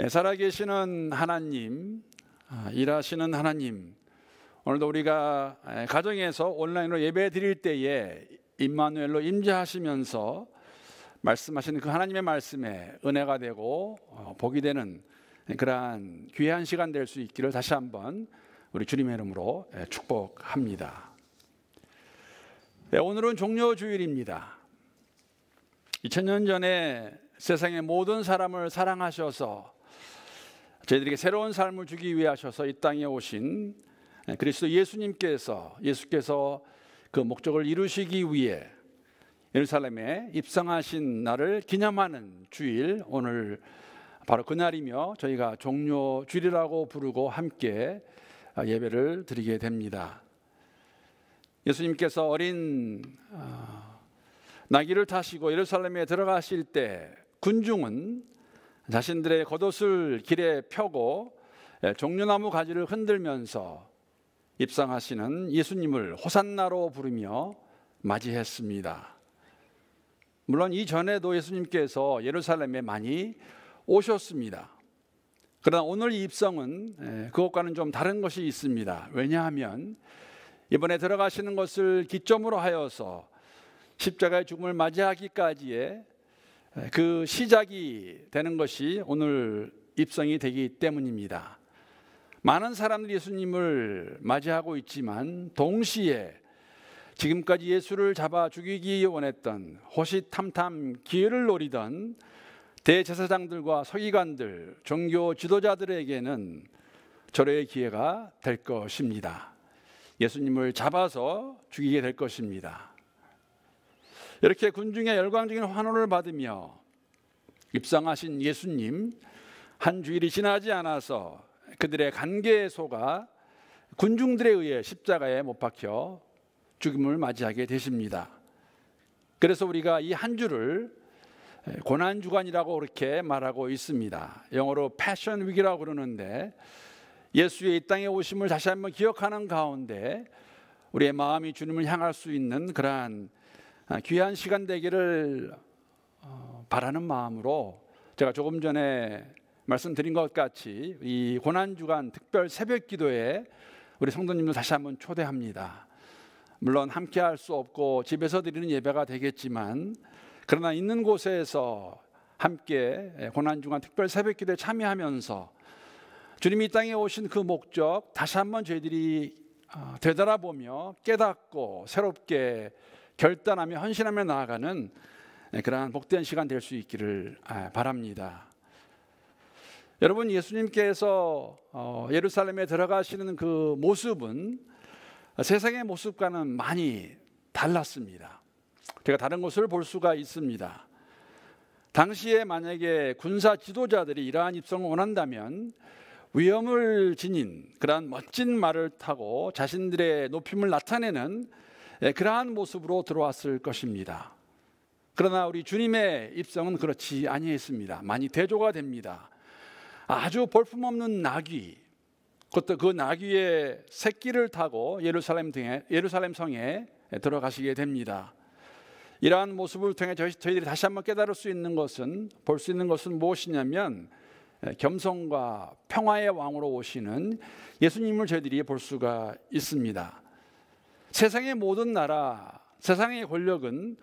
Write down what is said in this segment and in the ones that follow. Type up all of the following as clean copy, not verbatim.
살아계시는 하나님, 일하시는 하나님, 오늘도 우리가 가정에서 온라인으로 예배 드릴 때에 임마누엘로 임재하시면서 말씀하시는 그 하나님의 말씀에 은혜가 되고 복이 되는 그러한 귀한 시간 될 수 있기를 다시 한번 우리 주님의 이름으로 축복합니다. 오늘은 종료주일입니다. 2000년 전에 세상의 모든 사람을 사랑하셔서 저희들에게 새로운 삶을 주기 위해 하셔서 이 땅에 오신 그리스도 예수께서 그 목적을 이루시기 위해 예루살렘에 입성하신 날을 기념하는 주일, 오늘 바로 그날이며 저희가 종료주일이라고 부르고 함께 예배를 드리게 됩니다. 예수님께서 어린 나귀를 타시고 예루살렘에 들어가실 때 군중은 자신들의 겉옷을 길에 펴고 종려나무 가지를 흔들면서 입성하시는 예수님을 호산나로 부르며 맞이했습니다. 물론 이전에도 예수님께서 예루살렘에 많이 오셨습니다. 그러나 오늘 이 입성은 그것과는 좀 다른 것이 있습니다. 왜냐하면 이번에 들어가시는 것을 기점으로 하여서 십자가의 죽음을 맞이하기까지의 그 시작이 되는 것이 오늘 입성이 되기 때문입니다. 많은 사람들이 예수님을 맞이하고 있지만 동시에 지금까지 예수를 잡아 죽이기 원했던 호시탐탐 기회를 노리던 대제사장들과 서기관들, 종교 지도자들에게는 절호의 기회가 될 것입니다. 예수님을 잡아서 죽이게 될 것입니다. 이렇게 군중의 열광적인 환호를 받으며 입성하신 예수님, 한 주일이 지나지 않아서 그들의 간계에 속아 군중들에 의해 십자가에 못 박혀 죽음을 맞이하게 되십니다. 그래서 우리가 이 한 주를 고난주간이라고 그렇게 말하고 있습니다. 영어로 패션 위기라고 그러는데 예수의 이 땅에 오심을 다시 한번 기억하는 가운데 우리의 마음이 주님을 향할 수 있는 그러한 귀한 시간 되기를 바라는 마음으로 제가 조금 전에 말씀드린 것 같이 이 고난주간 특별 새벽 기도에 우리 성도님들 다시 한번 초대합니다. 물론 함께 할 수 없고 집에서 드리는 예배가 되겠지만 그러나 있는 곳에서 함께 고난주간 특별 새벽 기도에 참여하면서 주님이 이 땅에 오신 그 목적 다시 한번 저희들이 되돌아보며 깨닫고 새롭게 결단하며 헌신하며 나아가는 그러한 복된 시간 될 수 있기를 바랍니다. 여러분, 예수님께서 예루살렘에 들어가시는 그 모습은 세상의 모습과는 많이 달랐습니다. 제가 다른 것을 볼 수가 있습니다. 당시에 만약에 군사 지도자들이 이러한 입성을 원한다면 위엄을 지닌 그러한 멋진 말을 타고 자신들의 높임을 나타내는 그러한 모습으로 들어왔을 것입니다. 그러나 우리 주님의 입성은 그렇지 아니했습니다. 많이 대조가 됩니다. 아주 볼품없는 나귀, 그것도 그 나귀의 새끼를 타고 예루살렘 성에 들어가시게 됩니다. 이러한 모습을 통해 저희들이 다시 한번 깨달을 수 있는 것은, 볼 수 있는 것은 무엇이냐면 겸손과 평화의 왕으로 오시는 예수님을 저희들이 볼 수가 있습니다. 세상의 모든 나라, 세상의 권력은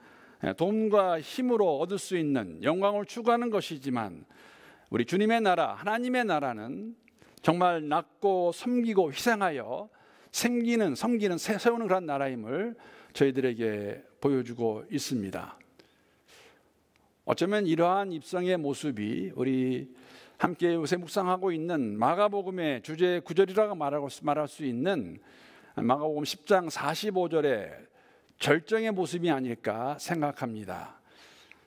돈과 힘으로 얻을 수 있는 영광을 추구하는 것이지만 우리 주님의 나라, 하나님의 나라는 정말 낮고 섬기고 희생하여 섬기는 세우는 그런 나라임을 저희들에게 보여주고 있습니다. 어쩌면 이러한 입성의 모습이 우리 함께 요새 묵상하고 있는 마가복음의 주제 구절이라고 말할 수 있는 마가복음 10장 45절의 절정의 모습이 아닐까 생각합니다.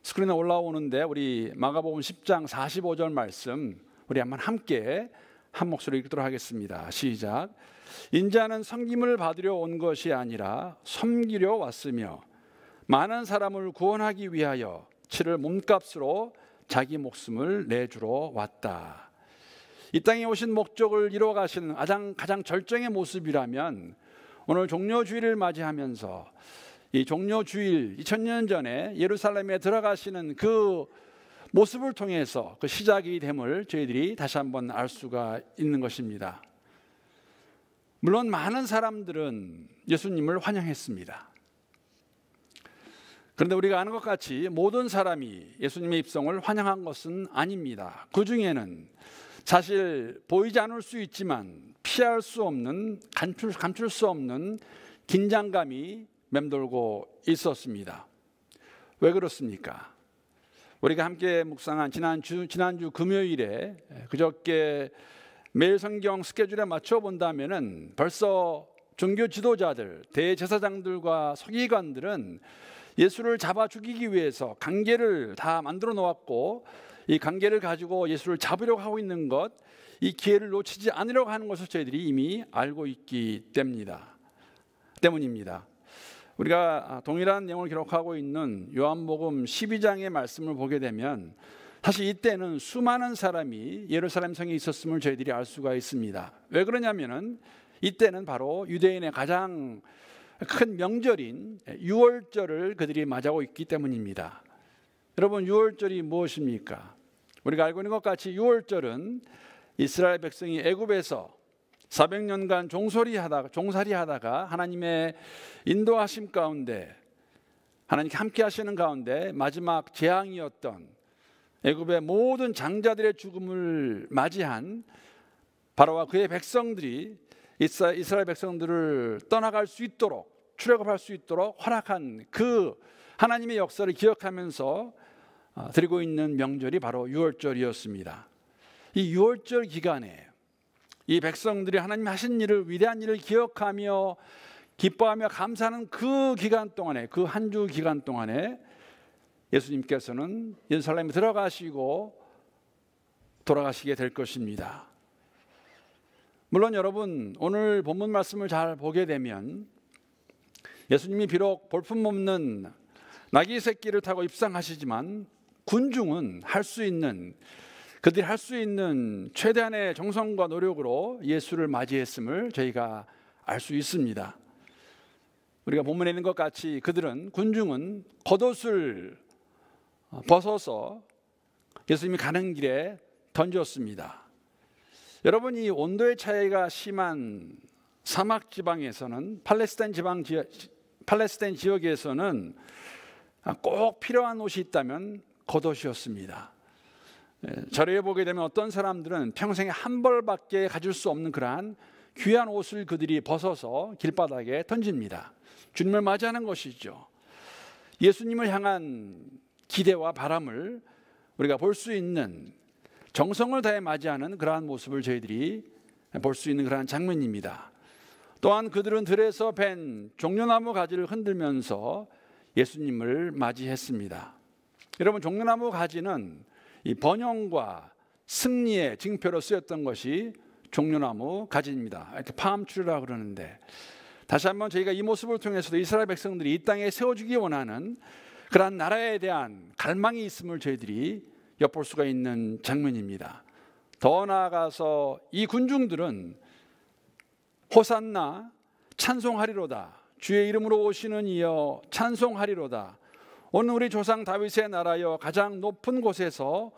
스크린에 올라오는데 우리 마가복음 10장 45절 말씀 우리 한번 함께 한 목소리 읽도록 하겠습니다. 시작. 인자는 섬김을 받으려 온 것이 아니라 섬기려 왔으며 많은 사람을 구원하기 위하여 치를 몸값으로 자기 목숨을 내주러 왔다. 이 땅에 오신 목적을 이루어 가시는 가장 절정의 모습이라면 오늘 종료주일을 맞이하면서 이 종료주일 2000년 전에 예루살렘에 들어가시는 그 모습을 통해서 그 시작이 됨을 저희들이 다시 한번 알 수가 있는 것입니다. 물론 많은 사람들은 예수님을 환영했습니다. 그런데 우리가 아는 것 같이 모든 사람이 예수님의 입성을 환영한 것은 아닙니다. 그 중에는 사실 보이지 않을 수 있지만 피할 수 없는, 감출 수 없는 긴장감이 맴돌고 있었습니다. 왜 그렇습니까? 우리가 함께 묵상한 지난주 금요일에 그저께 매일 성경 스케줄에 맞춰 본다면은 벌써 종교 지도자들, 대제사장들과 서기관들은 예수를 잡아 죽이기 위해서 관계를 다 만들어 놓았고, 이 관계를 가지고 예수를 잡으려고 하고 있는 것, 이 기회를 놓치지 않으려고 하는 것을 저희들이 이미 알고 있기 때문입니다. 우리가 동일한 내용을 기록하고 있는 요한복음 12장의 말씀을 보게 되면 사실 이때는 수많은 사람이 예루살렘 성에 있었음을 저희들이 알 수가 있습니다. 왜 그러냐면은 이때는 바로 유대인의 가장 큰 명절인 유월절을 그들이 맞이하고 있기 때문입니다. 여러분, 유월절이 무엇입니까? 우리가 알고 있는 것 같이 유월절은 이스라엘 백성이 애굽에서 400년간 종살이 하다가 하나님의 인도하심 가운데, 하나님께 함께 하시는 가운데 마지막 재앙이었던 애굽의 모든 장자들의 죽음을 맞이한 바로와 그의 백성들이 이스라엘 백성들을 떠나갈 수 있도록, 출애굽할 수 있도록 허락한 그 하나님의 역사를 기억하면서 드리고 있는 명절이 바로 유월절이었습니다. 이 유월절 기간에 이 백성들이 하나님 하신 일을, 위대한 일을 기억하며 기뻐하며 감사하는 그 기간 동안에, 그 한 주 기간 동안에 예수님께서는 예루살렘에 들어가시고 돌아가시게 될 것입니다. 물론 여러분, 오늘 본문 말씀을 잘 보게 되면 예수님이 비록 볼품없는 나귀 새끼를 타고 입상하시지만 군중은 그들이 할 수 있는 최대한의 정성과 노력으로 예수를 맞이했음을 저희가 알 수 있습니다. 우리가 본문에 있는 것 같이 군중은 겉옷을 벗어서 예수님이 가는 길에 던졌습니다. 여러분, 이 온도의 차이가 심한 사막 지방에서는, 팔레스타인 지역에서는 꼭 필요한 옷이 있다면 겉옷이었습니다. 절에 보게 되면 어떤 사람들은 평생에 한 벌밖에 가질 수 없는 그러한 귀한 옷을 그들이 벗어서 길바닥에 던집니다. 주님을 맞이하는 것이죠. 예수님을 향한 기대와 바람을 우리가 볼 수 있는, 정성을 다해 맞이하는 그러한 모습을 저희들이 볼 수 있는 그러한 장면입니다. 또한 그들은 들에서 벤 종려나무 가지를 흔들면서 예수님을 맞이했습니다. 여러분, 종려나무 가지는 이 번영과 승리의 징표로 쓰였던 것이 종려나무 가지입니다. 이렇게 팜트리라고 그러는데, 다시 한번 저희가 이 모습을 통해서도 이스라엘 백성들이 이 땅에 세워주기 원하는 그러한 나라에 대한 갈망이 있음을 저희들이 엿볼 수가 있는 장면입니다. 더 나아가서 이 군중들은 호산나 찬송하리로다, 주의 이름으로 오시는 이여 찬송하리로다, 오늘 우리 조상 다윗의 나라여 가장 높은 곳에서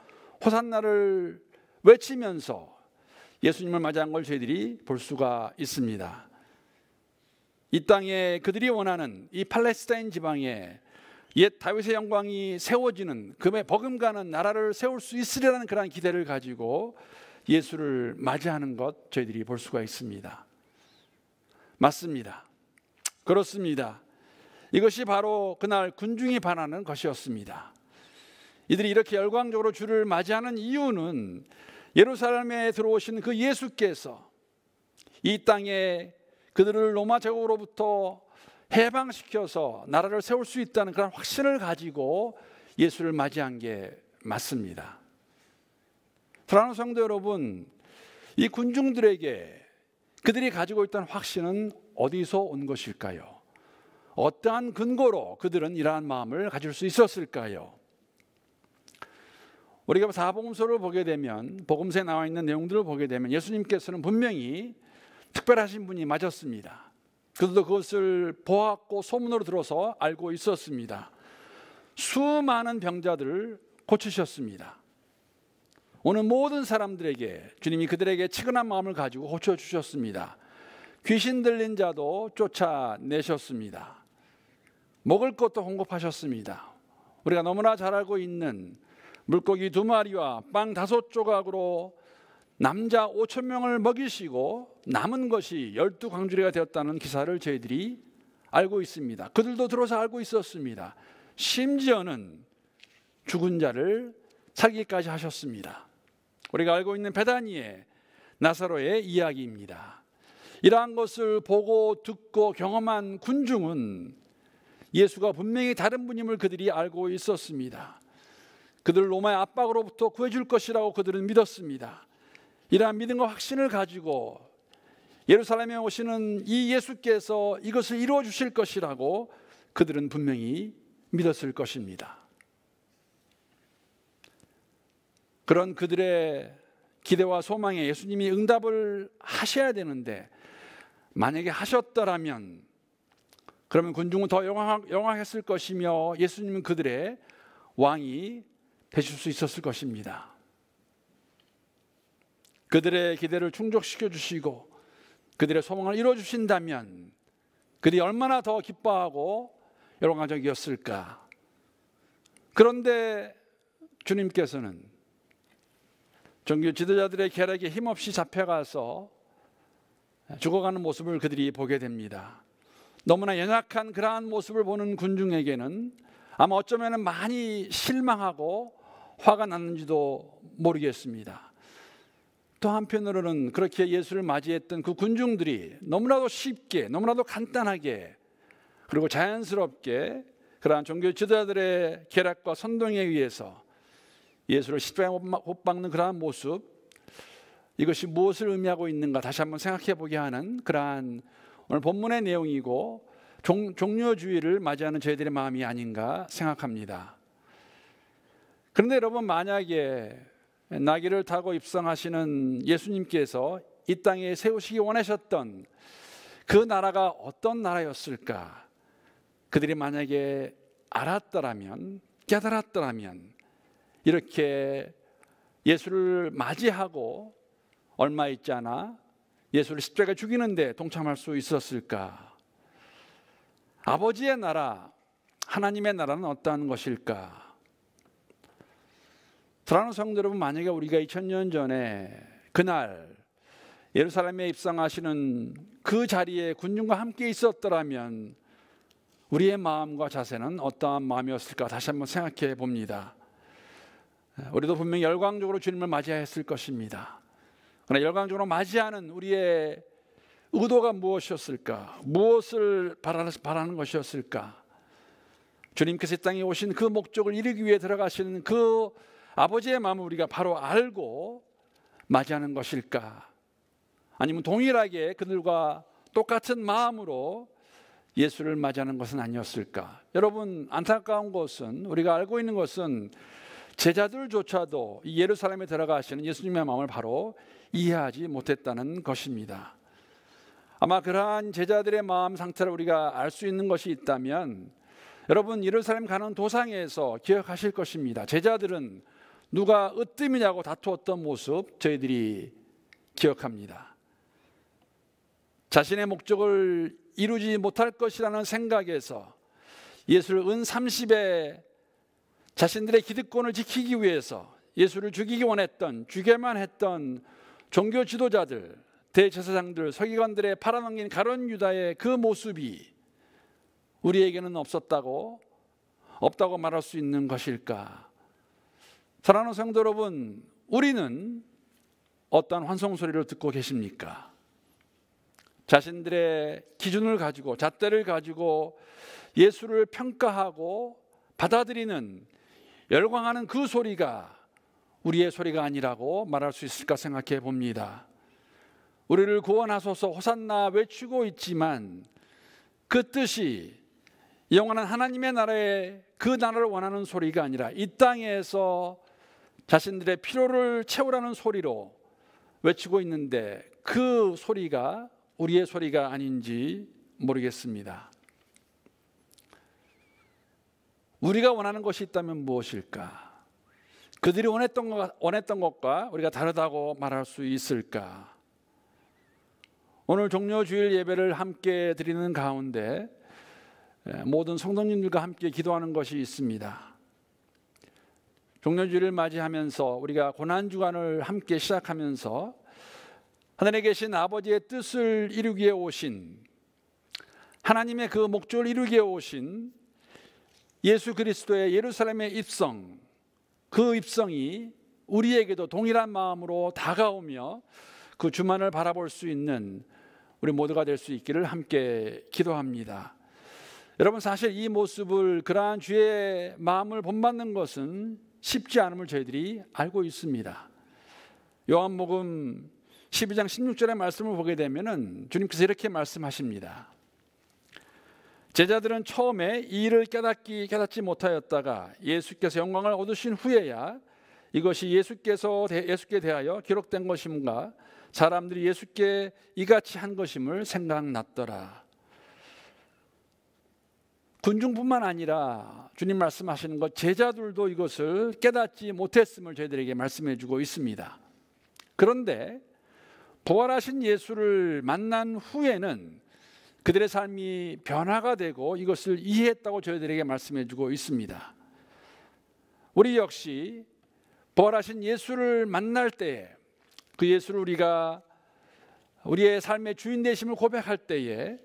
호산나를 외치면서 예수님을 맞이한 걸 저희들이 볼 수가 있습니다. 이 땅에 그들이 원하는 이 팔레스타인 지방에 옛 다윗의 영광이 세워지는, 금에 버금가는 나라를 세울 수 있으리라는 그런 기대를 가지고 예수를 맞이하는 것 저희들이 볼 수가 있습니다. 맞습니다. 그렇습니다. 이것이 바로 그날 군중이 반하는 것이었습니다. 이들이 이렇게 열광적으로 주를 맞이하는 이유는 예루살렘에 들어오신 그 예수께서 이 땅에 그들을 로마 제국으로부터 해방시켜서 나라를 세울 수 있다는 그런 확신을 가지고 예수를 맞이한 게 맞습니다. 사랑하는 성도 여러분, 이 군중들에게 그들이 가지고 있던 확신은 어디서 온 것일까요? 어떠한 근거로 그들은 이러한 마음을 가질 수 있었을까요? 우리가 사복음서를 보게 되면, 복음서에 나와 있는 내용들을 보게 되면 예수님께서는 분명히 특별하신 분이 맞았습니다. 그들도 그것을 보았고 소문으로 들어서 알고 있었습니다. 수많은 병자들을 고치셨습니다. 오늘 모든 사람들에게 주님이 그들에게 측은한 마음을 가지고 고쳐주셨습니다. 귀신 들린 자도 쫓아내셨습니다. 먹을 것도 공급하셨습니다. 우리가 너무나 잘 알고 있는 물고기 2마리와 빵 5조각으로 남자 5,000명을 먹이시고 남은 것이 12광주리가 되었다는 기사를 저희들이 알고 있습니다. 그들도 들어서 알고 있었습니다. 심지어는 죽은 자를 살기까지 하셨습니다. 우리가 알고 있는 베다니의 나사로의 이야기입니다. 이러한 것을 보고 듣고 경험한 군중은 예수가 분명히 다른 분임을 그들이 알고 있었습니다. 그들을 로마의 압박으로부터 구해줄 것이라고 그들은 믿었습니다. 이러한 믿음과 확신을 가지고 예루살렘에 오시는 이 예수께서 이것을 이루어 주실 것이라고 그들은 분명히 믿었을 것입니다. 그런 그들의 기대와 소망에 예수님이 응답을 하셔야 되는데 만약에 하셨더라면 그러면 군중은 더 영화했을 것이며 예수님은 그들의 왕이 되실 수 있었을 것입니다. 그들의 기대를 충족시켜 주시고 그들의 소망을 이루어 주신다면 그들이 얼마나 더 기뻐하고 영광적이었을까. 그런데 주님께서는 종교 지도자들의 계략에 힘없이 잡혀가서 죽어가는 모습을 그들이 보게 됩니다. 너무나 연약한 그러한 모습을 보는 군중에게는 아마 어쩌면 많이 실망하고 화가 났는지도 모르겠습니다. 또 한편으로는 그렇게 예수를 맞이했던 그 군중들이 너무나도 쉽게 너무나도 간단하게 그리고 자연스럽게 그러한 종교 지도자들의 계략과 선동에 의해서 예수를 십자가에 못 박는 그러한 모습, 이것이 무엇을 의미하고 있는가 다시 한번 생각해 보게 하는 그러한 오늘 본문의 내용이고 종료주의를 맞이하는 저희들의 마음이 아닌가 생각합니다. 그런데 여러분, 만약에 나귀를 타고 입성하시는 예수님께서 이 땅에 세우시기 원하셨던 그 나라가 어떤 나라였을까? 그들이 만약에 알았더라면, 깨달았더라면 이렇게 예수를 맞이하고 얼마 있지 않아 예수를 십자가에 죽이는데 동참할 수 있었을까? 아버지의 나라, 하나님의 나라는 어떠한 것일까? 사랑하는 성도 여러분, 만약에 우리가 2000년 전에 그날 예루살렘에 입성하시는 그 자리에 군중과 함께 있었더라면 우리의 마음과 자세는 어떠한 마음이었을까 다시 한번 생각해 봅니다. 우리도 분명히 열광적으로 주님을 맞이했을 것입니다. 그러나 열광적으로 맞이하는 우리의 의도가 무엇이었을까? 무엇을 바라는 것이었을까? 주님께서 이 땅에 오신 그 목적을 이루기 위해 들어가시는 그 아버지의 마음을 우리가 바로 알고 맞이하는 것일까? 아니면 동일하게 그들과 똑같은 마음으로 예수를 맞이하는 것은 아니었을까? 여러분, 안타까운 것은, 우리가 알고 있는 것은 제자들조차도 이 예루살렘에 들어가시는 예수님의 마음을 바로 이해하지 못했다는 것입니다. 아마 그러한 제자들의 마음 상태를 우리가 알 수 있는 것이 있다면 여러분, 예루살렘 가는 도상에서 기억하실 것입니다. 제자들은 누가 으뜸이냐고 다투었던 모습 저희들이 기억합니다. 자신의 목적을 이루지 못할 것이라는 생각에서 예수를 은 30에 자신들의 기득권을 지키기 위해서 예수를 죽이기 원했던, 죽여만 했던 종교 지도자들, 대제사장들, 서기관들의 팔아넘긴 가룟 유다의 그 모습이 우리에게는 없다고 말할 수 있는 것일까? 사랑하는 성도 여러분, 우리는 어떤 환송소리를 듣고 계십니까? 자신들의 기준을 가지고, 잣대를 가지고 예수를 평가하고 받아들이는, 열광하는 그 소리가 우리의 소리가 아니라고 말할 수 있을까 생각해 봅니다. 우리를 구원하소서 호산나 외치고 있지만 그 뜻이 영원한 하나님의 나라의 그 나라를 원하는 소리가 아니라 이 땅에서 자신들의 필요를 채우라는 소리로 외치고 있는데 그 소리가 우리의 소리가 아닌지 모르겠습니다. 우리가 원하는 것이 있다면 무엇일까? 그들이 원했던 것과 우리가 다르다고 말할 수 있을까? 오늘 종료주일 예배를 함께 드리는 가운데 모든 성도님들과 함께 기도하는 것이 있습니다. 종료주일을 맞이하면서 우리가 고난주간을 함께 시작하면서 하늘에 계신 아버지의 뜻을 이루기 위해 오신, 하나님의 그 목적을 이루기 위해 오신 예수 그리스도의 예루살렘의 입성, 그 입성이 우리에게도 동일한 마음으로 다가오며 그 주만을 바라볼 수 있는 우리 모두가 될 수 있기를 함께 기도합니다. 여러분, 사실 이 모습을, 그러한 주의 마음을 본받는 것은 쉽지 않음을 저희들이 알고 있습니다. 요한복음 12장 16절의 말씀을 보게 되면 주님께서 이렇게 말씀하십니다. 제자들은 처음에 이 일을 깨닫지 못하였다가 예수께서 영광을 얻으신 후에야 이것이 예수께 대하여 기록된 것임과 사람들이 예수께 이같이 한 것임을 생각났더라. 군중뿐만 아니라 주님 말씀하시는 것, 제자들도 이것을 깨닫지 못했음을 저희들에게 말씀해 주고 있습니다. 그런데 부활하신 예수를 만난 후에는 그들의 삶이 변화가 되고 이것을 이해했다고 저희들에게 말씀해 주고 있습니다. 우리 역시 부활하신 예수를 만날 때에, 그 예수를 우리가 우리의 삶의 주인 되심을 고백할 때에,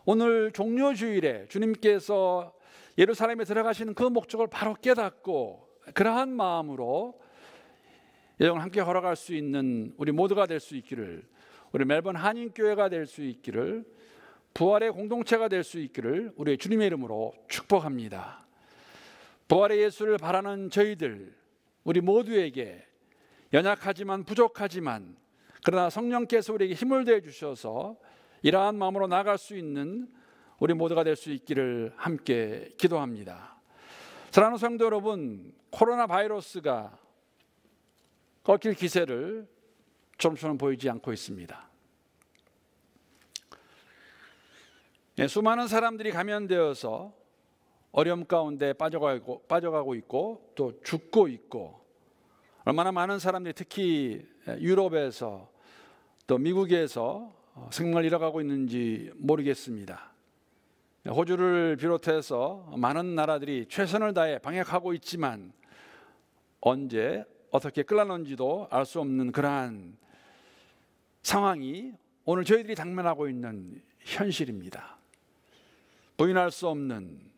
오늘 종료주일에 주님께서 예루살렘에 들어가시는 그 목적을 바로 깨닫고 그러한 마음으로 여정을 함께 걸어갈 수 있는 우리 모두가 될 수 있기를, 우리 멜번 한인교회가 될 수 있기를, 부활의 공동체가 될 수 있기를 우리의 주님의 이름으로 축복합니다. 부활의 예수를 바라는 저희들, 우리 모두에게 연약하지만 부족하지만 그러나 성령께서 우리에게 힘을 더해 주셔서 이러한 마음으로 나아갈 수 있는 우리 모두가 될 수 있기를 함께 기도합니다. 사랑하는 성도 여러분, 코로나 바이러스가 꺾일 기세를 좀처럼 보이지 않고 있습니다. 수많은 사람들이 감염되어서 어려움 가운데 빠져가고 있고 또 죽고 있고, 얼마나 많은 사람들이 특히 유럽에서 또 미국에서 생명을 잃어가고 있는지 모르겠습니다. 호주를 비롯해서 많은 나라들이 최선을 다해 방역하고 있지만 언제 어떻게 끝나는지도 알 수 없는 그러한 상황이 오늘 저희들이 당면하고 있는 현실입니다. 부인할 수 없는,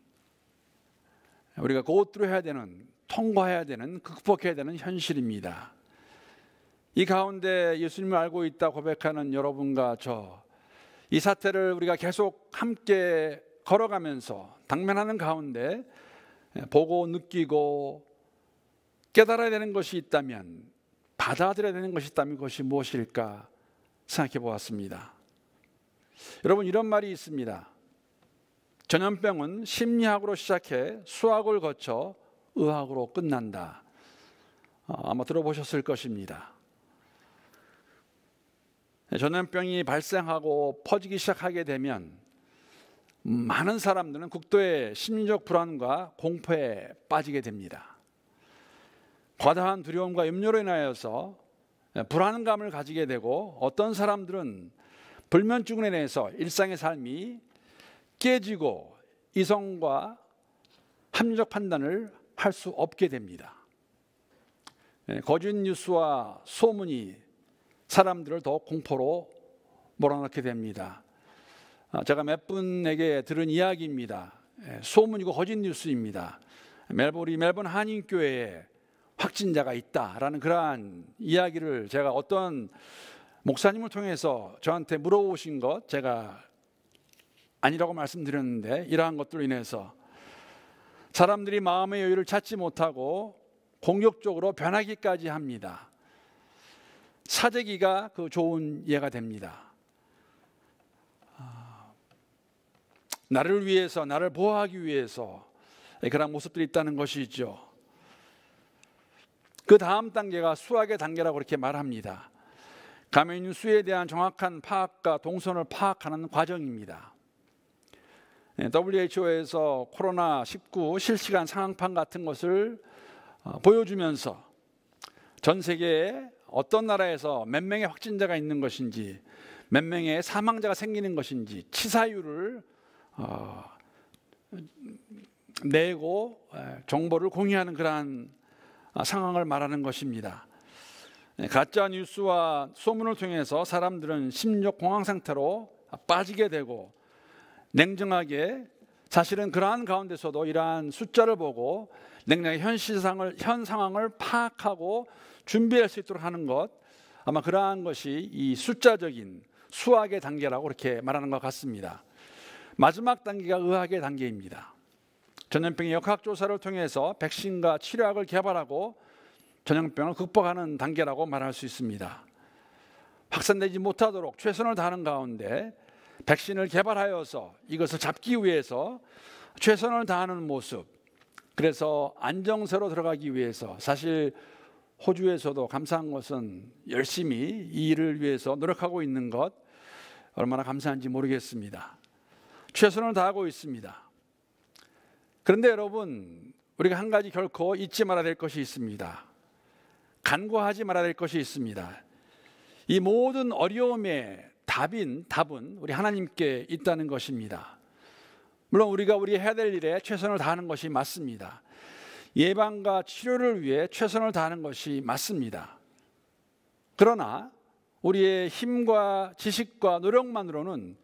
우리가 고투해야 되는, 통과해야 되는, 극복해야 되는 현실입니다. 이 가운데 예수님을 알고 있다 고백하는 여러분과 저, 이 사태를 우리가 계속 함께 걸어가면서 당면하는 가운데 보고 느끼고 깨달아야 되는 것이 있다면, 받아들여야 되는 것이 있다면 그것이 무엇일까 생각해 보았습니다. 여러분, 이런 말이 있습니다. 전염병은 심리학으로 시작해 수학을 거쳐 의학으로 끝난다. 아마 들어보셨을 것입니다. 전염병이 발생하고 퍼지기 시작하게 되면 많은 사람들은 극도의 심리적 불안과 공포에 빠지게 됩니다. 과다한 두려움과 염려로 인하여서 불안감을 가지게 되고, 어떤 사람들은 불면증으로 인해서 일상의 삶이 깨지고 이성과 합리적 판단을 할 수 없게 됩니다. 거짓 뉴스와 소문이 사람들을 더 공포로 몰아넣게 됩니다. 제가 몇 분에게 들은 이야기입니다. 소문이고 거짓 뉴스입니다. 멜번 한인교회에 확진자가 있다라는 그러한 이야기를 제가 어떤 목사님을 통해서 저한테 물어보신 것, 제가 아니라고 말씀드렸는데, 이러한 것들로 인해서 사람들이 마음의 여유를 찾지 못하고 공격적으로 변하기까지 합니다. 사재기가 그 좋은 예가 됩니다. 나를 위해서, 나를 보호하기 위해서 그런 모습들이 있다는 것이죠. 그 다음 단계가 수학의 단계라고 그렇게 말합니다. 감염 수에 대한 정확한 파악과 동선을 파악하는 과정입니다. WHO에서 코로나19 실시간 상황판 같은 것을 보여주면서 전 세계에 어떤 나라에서 몇 명의 확진자가 있는 것인지, 몇 명의 사망자가 생기는 것인지 치사율을 내고 정보를 공유하는 그러한 상황을 말하는 것입니다. 가짜 뉴스와 소문을 통해서 사람들은 심리적 공황 상태로 빠지게 되고, 냉정하게 사실은 그러한 가운데서도 이러한 숫자를 보고 냉정하게 현 상황을 파악하고 준비할 수 있도록 하는 것, 아마 그러한 것이 이 숫자적인 수학의 단계라고 그렇게 말하는 것 같습니다. 마지막 단계가 의학의 단계입니다. 전염병의 역학조사를 통해서 백신과 치료약을 개발하고 전염병을 극복하는 단계라고 말할 수 있습니다. 확산되지 못하도록 최선을 다하는 가운데 백신을 개발하여서 이것을 잡기 위해서 최선을 다하는 모습, 그래서 안정세로 들어가기 위해서, 사실 호주에서도 감사한 것은 열심히 이 일을 위해서 노력하고 있는 것, 얼마나 감사한지 모르겠습니다. 최선을 다하고 있습니다. 그런데 여러분, 우리가 한 가지 결코 잊지 말아야 될 것이 있습니다. 간과하지 말아야 될 것이 있습니다. 이 모든 어려움의 답은 우리 하나님께 있다는 것입니다. 물론 우리가 해야 될 일에 최선을 다하는 것이 맞습니다. 예방과 치료를 위해 최선을 다하는 것이 맞습니다. 그러나 우리의 힘과 지식과 노력만으로는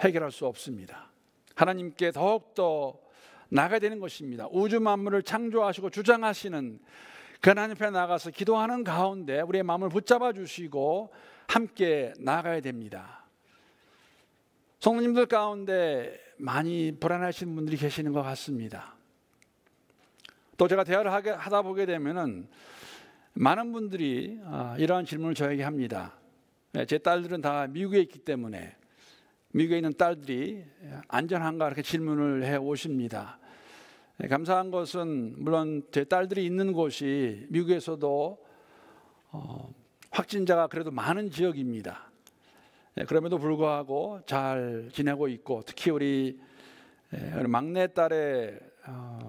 해결할 수 없습니다. 하나님께 더욱더 나아가야 되는 것입니다. 우주 만물을 창조하시고 주장하시는 그 하나님 앞에 나가서 기도하는 가운데 우리의 마음을 붙잡아 주시고 함께 나아가야 됩니다. 성도님들 가운데 많이 불안하신 분들이 계시는 것 같습니다. 또 제가 대화를 하다 보게 되면은 많은 분들이 이러한 질문을 저에게 합니다. 제 딸들은 다 미국에 있기 때문에 미국에 있는 딸들이 안전한가 이렇게 질문을 해 오십니다. 감사한 것은 물론 제 딸들이 있는 곳이 미국에서도 확진자가 그래도 많은 지역입니다. 그럼에도 불구하고 잘 지내고 있고, 특히 우리 막내딸의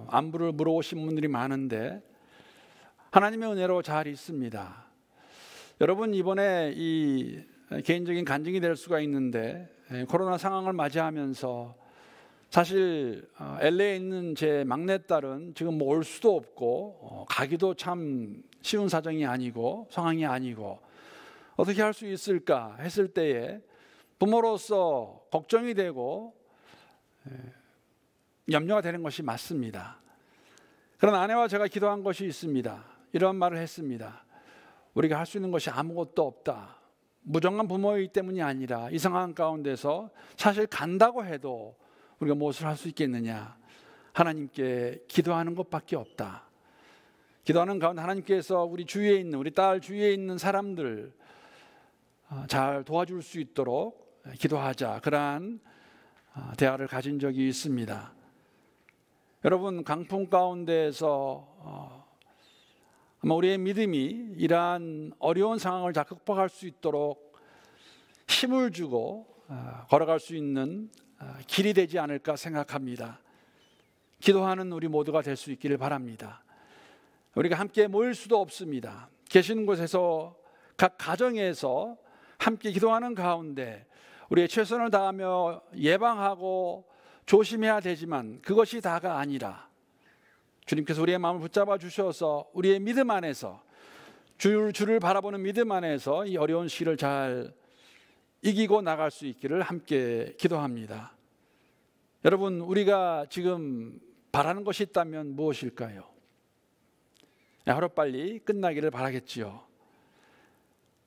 안부를 물어오신 분들이 많은데 하나님의 은혜로 잘 있습니다. 여러분, 이번에 이 개인적인 간증이 될 수가 있는데, 코로나 상황을 맞이하면서 사실 LA에 있는 제 막내딸은 지금 올 수도 없고 가기도 참 쉬운 사정이 아니고 상황이 아니고 어떻게 할 수 있을까 했을 때에 부모로서 걱정이 되고 염려가 되는 것이 맞습니다. 그런 아내와 제가 기도한 것이 있습니다. 이런 말을 했습니다. 우리가 할 수 있는 것이 아무것도 없다. 무정한 부모이기 때문이 아니라 이 상황 가운데서 사실 간다고 해도 우리가 무엇을 할 수 있겠느냐. 하나님께 기도하는 것밖에 없다. 기도하는 가운데 하나님께서 우리 주위에 있는, 우리 딸 주위에 있는 사람들 잘 도와줄 수 있도록 기도하자. 그러한 대화를 가진 적이 있습니다. 여러분, 강풍 가운데에서 아마 우리의 믿음이 이러한 어려운 상황을 잘 극복할 수 있도록 힘을 주고 걸어갈 수 있는 길이 되지 않을까 생각합니다. 기도하는 우리 모두가 될 수 있기를 바랍니다. 우리가 함께 모일 수도 없습니다. 계시는 곳에서 각 가정에서 함께 기도하는 가운데 우리의 최선을 다하며 예방하고 조심해야 되지만 그것이 다가 아니라 주님께서 우리의 마음을 붙잡아 주셔서 우리의 믿음 안에서 주를 바라보는 믿음 안에서 이 어려운 시를 잘 이기고 나갈 수 있기를 함께 기도합니다. 여러분, 우리가 지금 바라는 것이 있다면 무엇일까요? 하루빨리 끝나기를 바라겠지요.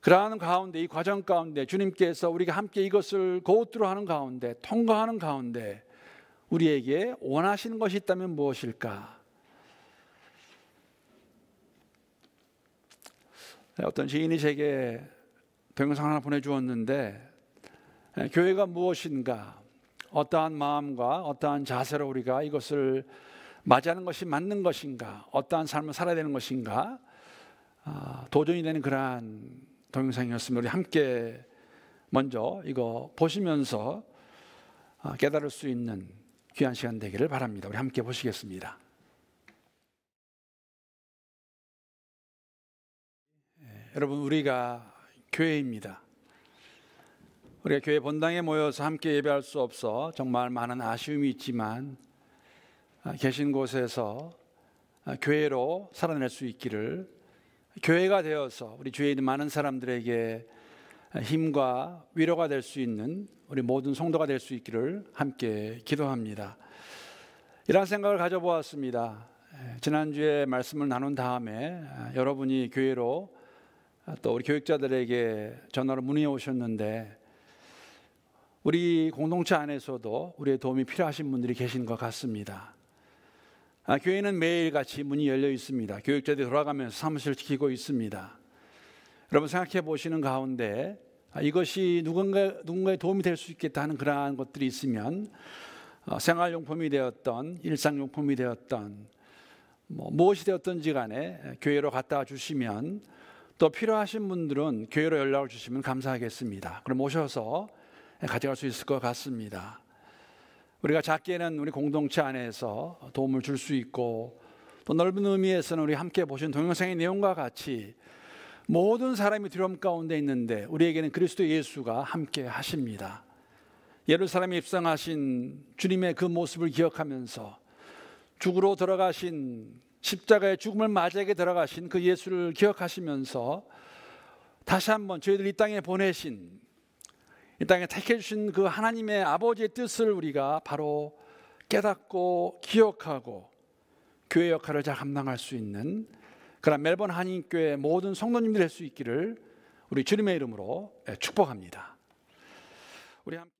그러한 가운데, 이 과정 가운데 주님께서 우리가 함께 이것을 고우트로 하는 가운데, 통과하는 가운데 우리에게 원하시는 것이 있다면 무엇일까? 어떤 지인이 제게 동영상 하나 보내주었는데, 교회가 무엇인가, 어떠한 마음과 어떠한 자세로 우리가 이것을 맞이하는 것이 맞는 것인가, 어떠한 삶을 살아야 되는 것인가, 도전이 되는 그러한 동영상이었습니다. 우리 함께 먼저 이거 보시면서 깨달을 수 있는 귀한 시간 되기를 바랍니다. 우리 함께 보시겠습니다. 여러분, 우리가 교회입니다. 우리가 교회 본당에 모여서 함께 예배할 수 없어 정말 많은 아쉬움이 있지만 계신 곳에서 교회로 살아낼 수 있기를, 교회가 되어서 우리 주위에 있는 많은 사람들에게 힘과 위로가 될 수 있는 우리 모든 성도가 될 수 있기를 함께 기도합니다. 이런 생각을 가져보았습니다. 지난주에 말씀을 나눈 다음에 여러분이 교회로 또 우리 교육자들에게 전화로 문의 오셨는데, 우리 공동체 안에서도 우리의 도움이 필요하신 분들이 계신 것 같습니다. 교회는 매일같이 문이 열려 있습니다. 교육자들이 돌아가면서 사무실을 지키고 있습니다. 여러분, 생각해 보시는 가운데 이것이 누군가의 도움이 될 수 있겠다 하는 그러한 것들이 있으면, 생활용품이 되었던 일상용품이 되었던 무엇이 되었든지 간에 교회로 갖다 주시면, 또 필요하신 분들은 교회로 연락을 주시면 감사하겠습니다. 그럼 오셔서 가져갈 수 있을 것 같습니다. 우리가 작게는 우리 공동체 안에서 도움을 줄 수 있고, 또 넓은 의미에서는 우리 함께 보신 동영상의 내용과 같이 모든 사람이 두려움 가운데 있는데 우리에게는 그리스도 예수가 함께 하십니다. 예루살렘에 입성하신 주님의 그 모습을 기억하면서, 죽으러 들어가신 십자가의 죽음을 맞이하게 들어가신 그 예수를 기억하시면서, 다시 한번 저희들 이 땅에 보내신, 이 땅에 택해 주신 그 하나님의 아버지의 뜻을 우리가 바로 깨닫고 기억하고 교회 역할을 잘 감당할 수 있는 그런 멜번 한인교회 모든 성도님들 될 수 있기를 우리 주님의 이름으로 축복합니다. 우리 함께